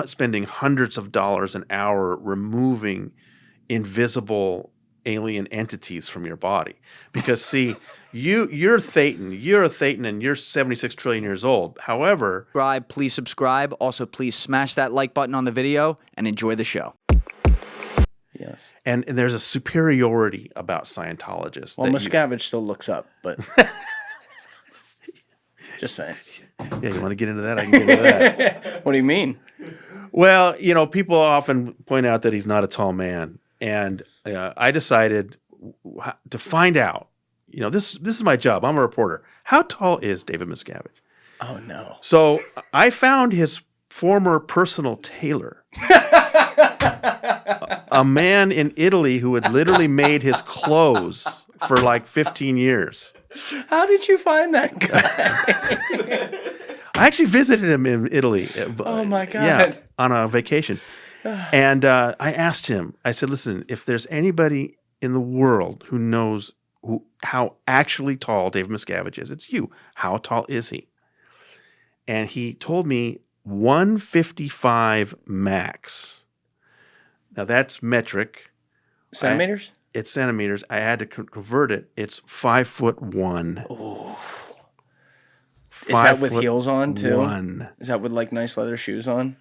spending hundreds of dollars an hour removing invisible alien entities from your body. Because see, you're a Thetan and you're 76 trillion years old. However, Please subscribe. Also, please smash that like button on the video and enjoy the show. Yes. And there's a superiority about Scientologists. Well, Miscavige still looks up, but just saying. Yeah, you want to get into that? I can get into that. What do you mean? Well, people often point out that he's not a tall man. And I decided to find out, this is my job. I'm a reporter. How tall is David Miscavige? Oh, no. So I found his former personal tailor, a man in Italy who had literally made his clothes for like 15 years. How did you find that guy? I actually visited him in Italy. Oh, my God. Yeah, on a vacation. And I asked him, I said, listen, if there's anybody in the world who knows how actually tall David Miscavige is, it's you. How tall is he? And he told me 155 max. Now that's metric. Centimeters? It's centimeters. I had to convert it. It's 5'1". Oh. Is that with heels on too? 1. Is that with like nice leather shoes on?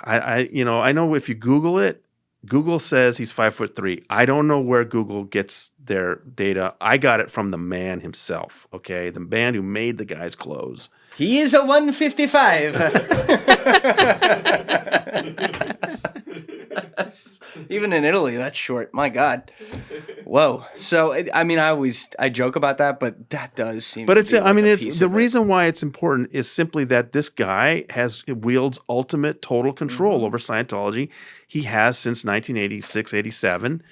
I know if you Google it, Google says he's 5'3". I don't know where Google gets their data. I got it from the man himself. Okay, the man who made the guy's clothes. He is a 155. Even in Italy, that's short. My God. Whoa. So I joke about that, but that does seem. But the reason why it's important is simply that this guy wields ultimate total control over Scientology. He has since 1986, 87.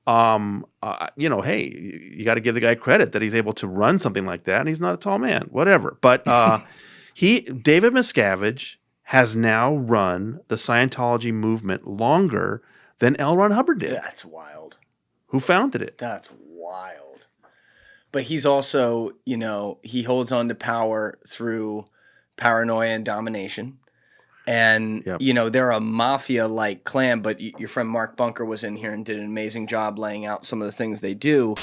Hey, you got to give the guy credit that he's able to run something like that, and he's not a tall man. Whatever. But David Miscavige has now run the Scientology movement longer than L. Ron Hubbard did. That's wild. Who founded it? That's wild. But he's also, he holds on to power through paranoia and domination. And, they're a mafia-like clan, but your friend Mark Bunker was in here and did an amazing job laying out some of the things they do.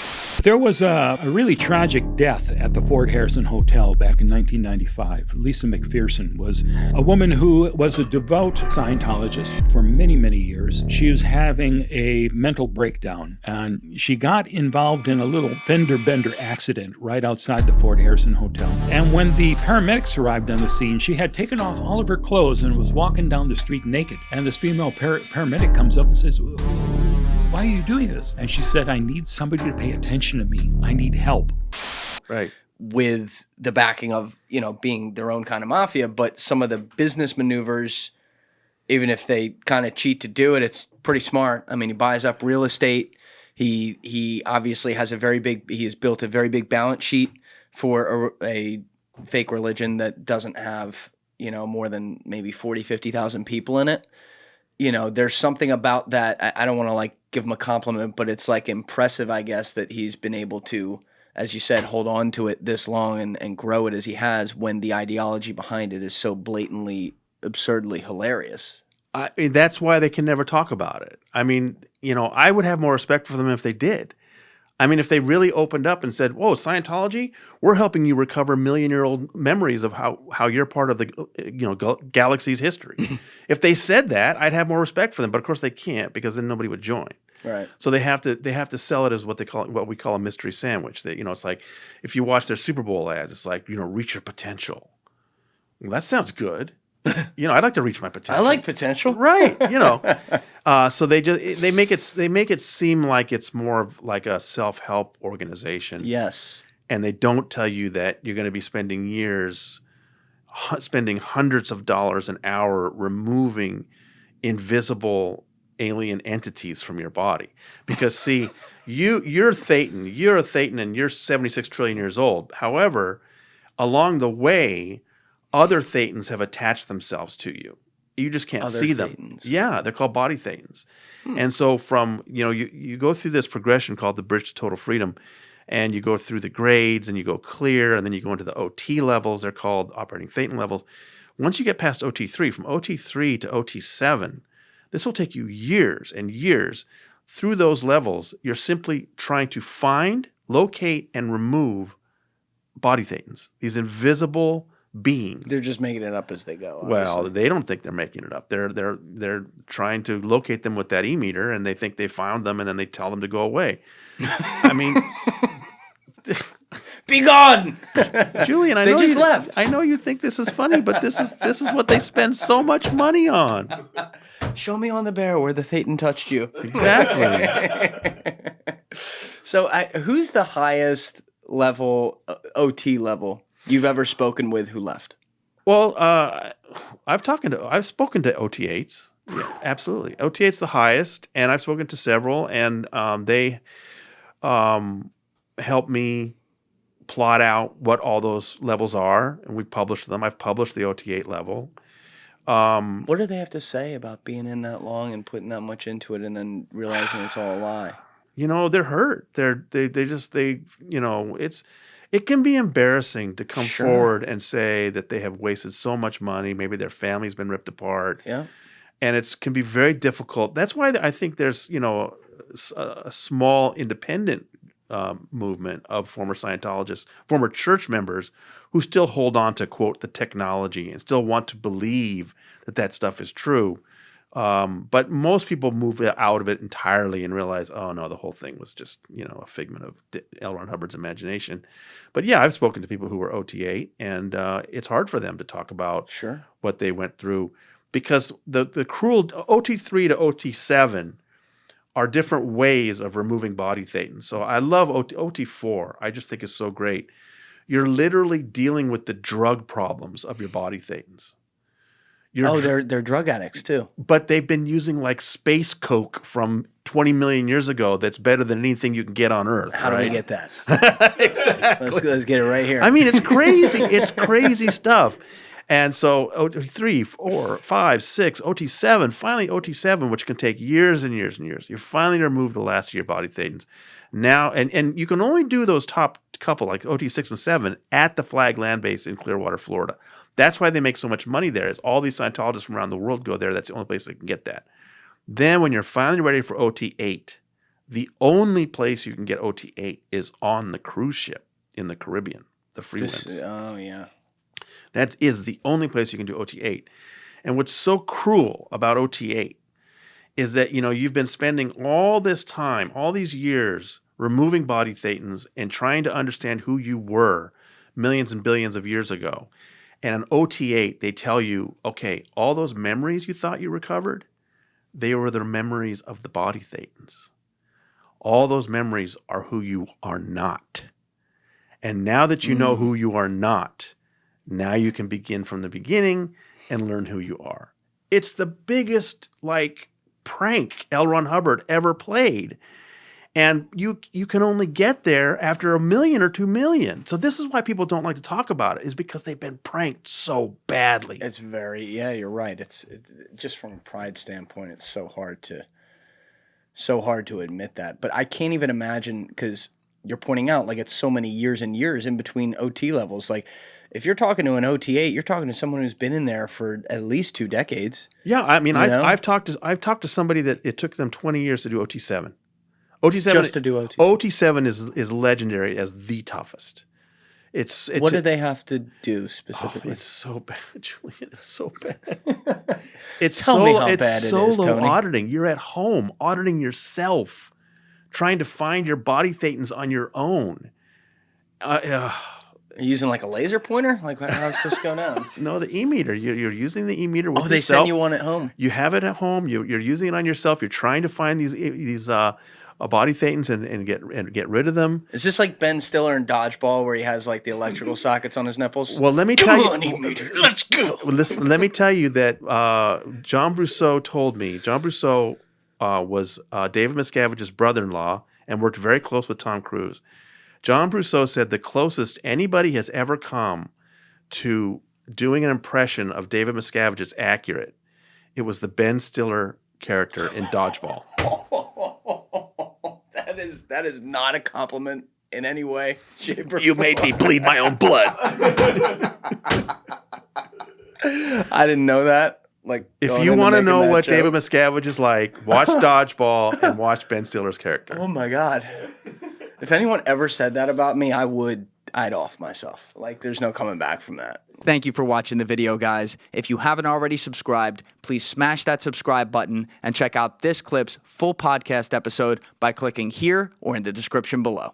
There was a really tragic death at the Fort Harrison Hotel back in 1995. Lisa McPherson was a woman who was a devout Scientologist for many, many years. She was having a mental breakdown, and she got involved in a little fender-bender accident right outside the Fort Harrison Hotel. And when the paramedics arrived on the scene, she had taken off all of her clothes and was walking down the street naked. And this female paramedic comes up and says, "Why are you doing this?" And she said, "I need somebody to pay attention to me. I need help." Right. With the backing of, being their own kind of mafia, but some of the business maneuvers, even if they kind of cheat to do it, it's pretty smart. I mean, he buys up real estate. He obviously has he has built a very big balance sheet for a fake religion that doesn't have, more than maybe 40, 50,000 people in it. There's something about that. I don't want to give him a compliment, but it's impressive, I guess, that he's been able to, as you said, hold on to it this long and grow it as he has when the ideology behind it is so blatantly, absurdly hilarious. That's why they can never talk about it. I would have more respect for them if they did. If they really opened up and said, "Whoa, Scientology, we're helping you recover million-year-old memories of how you're part of the galaxy's history." If they said that, I'd have more respect for them. But of course, they can't, because then nobody would join. Right. So they have to sell it as what we call a mystery sandwich. That it's like if you watch their Super Bowl ads, it's like reach your potential. Well, that sounds good. I'd like to reach my potential. I like potential. Right. So they make it seem like it's more of like a self-help organization. Yes. And they don't tell you that you're going to be spending years spending hundreds of dollars an hour removing invisible alien entities from your body. Because see, you're a Thetan and you're 76 trillion years old. However, along the way, other Thetans have attached themselves to you. You just can't see them. Thetans. Yeah, they're called body Thetans. And so from, you go through this progression called the Bridge to Total Freedom, and you go through the grades and you go clear, and then you go into the OT levels. They're called operating Thetan levels. Once you get past OT3, from OT3 to OT7, this will take you years and years. Through those levels, you're simply trying to find, locate, and remove body thetans, these invisible beings. They're just making it up as they go. Well, Obviously. they don't think they're making it up. They're trying to locate them with that e-meter, and they think they found them, and then they tell them to go away. I mean, Be gone, Julian. They just left. I know you think this is funny, but this is what they spend so much money on. Show me on the bear where the thetan touched you. Exactly. So, who's the highest level OT level you've ever spoken with who left? Well, I've spoken to OT8s. Yeah, absolutely. OT8's the highest, and I've spoken to several, and they help me plot out what all those levels are, and we've published them. I've published the OT8 level. What do they have to say about being in that long and putting that much into it, and then realizing it's all a lie? You know, they're hurt. It can be embarrassing to come forward and say that they have wasted so much money. Maybe their family's been ripped apart. Yeah. And it can be very difficult. That's why I think there's, a small independent movement of former Scientologists, former church members who still hold on to, quote, the technology and still want to believe that stuff is true. But most people move out of it entirely and realize, oh, no, the whole thing was just, a figment of L. Ron Hubbard's imagination. But yeah, I've spoken to people who were OT8, and it's hard for them to talk about what they went through, because the cruel OT3 to OT7 are different ways of removing body thetans. So I love OT4. I just think it's so great. You're literally dealing with the drug problems of your body thetans. They're drug addicts too. But they've been using like space coke from 20 million years ago that's better than anything you can get on Earth. How do we get that? Exactly. Let's get it right here. I mean, it's crazy. It's crazy stuff. And so OT3, 4, 5, 6, OT7, finally OT7, which can take years and years and years. You finally remove the last of your body thetans. Now, and you can only do those top couple, like OT6 and 7, at the Flag Land Base in Clearwater, Florida. That's why they make so much money there, is all these Scientologists from around the world go there. That's the only place they can get that. Then when you're finally ready for OT8, the only place you can get OT8 is on the cruise ship in the Caribbean, the Freewinds. Oh, yeah. That is the only place you can do OT8. And what's so cruel about OT8 is that, you've been spending all this time, all these years, removing body thetans and trying to understand who you were millions and billions of years ago. And on OT8, they tell you, okay, all those memories you thought you recovered, they were the memories of the body thetans. All those memories are who you are not. And now that you know who you are not, now you can begin from the beginning and learn who you are. It's the biggest, prank L. Ron Hubbard ever played. And you can only get there after 1 million or 2 million. So this is why people don't like to talk about it, is because they've been pranked so badly. It's you're right. It's just from a pride standpoint, it's so hard to admit that. But I can't even imagine, because you're pointing out, it's so many years and years in between OT levels. If you're talking to an OT8, you're talking to someone who's been in there for at least 2 decades. Yeah, I mean, I've talked to somebody that it took them 20 years to do OT7. OT7 just to do OT. OT7 is legendary as the toughest. What do they have to do specifically? Oh, it's so bad, Julian. It's so bad. It's Tell me how bad it is, solo Tony. auditing. You're at home auditing yourself, trying to find your body thetans on your own. Are you using a laser pointer? How's this going on? No, the e-meter. You're using the e-meter with they yourself. send you one at home. You have it at home. You're using it on yourself. You're trying to find these body thetans and get rid of them. Is this like Ben Stiller in Dodgeball, where he has the electrical sockets on his nipples? Well, let me tell you. E-meter, let's go. Listen, let me tell you that John Brousseau told me. John Brousseau was David Miscavige's brother-in-law and worked very close with Tom Cruise. John Brousseau said the closest anybody has ever come to doing an impression of David Miscavige that's accurate, it was the Ben Stiller character in Dodgeball. That is not a compliment in any way, shape, or You form. made me bleed my own blood. I didn't know that. Like, If going you into want to making know that what joke. David Miscavige is like, watch Dodgeball and watch Ben Stiller's character. Oh my God. If anyone ever said that about me, I'd off myself. Like, there's no coming back from that. Thank you for watching the video, guys. If you haven't already subscribed, please smash that subscribe button and check out this clip's full podcast episode by clicking here or in the description below.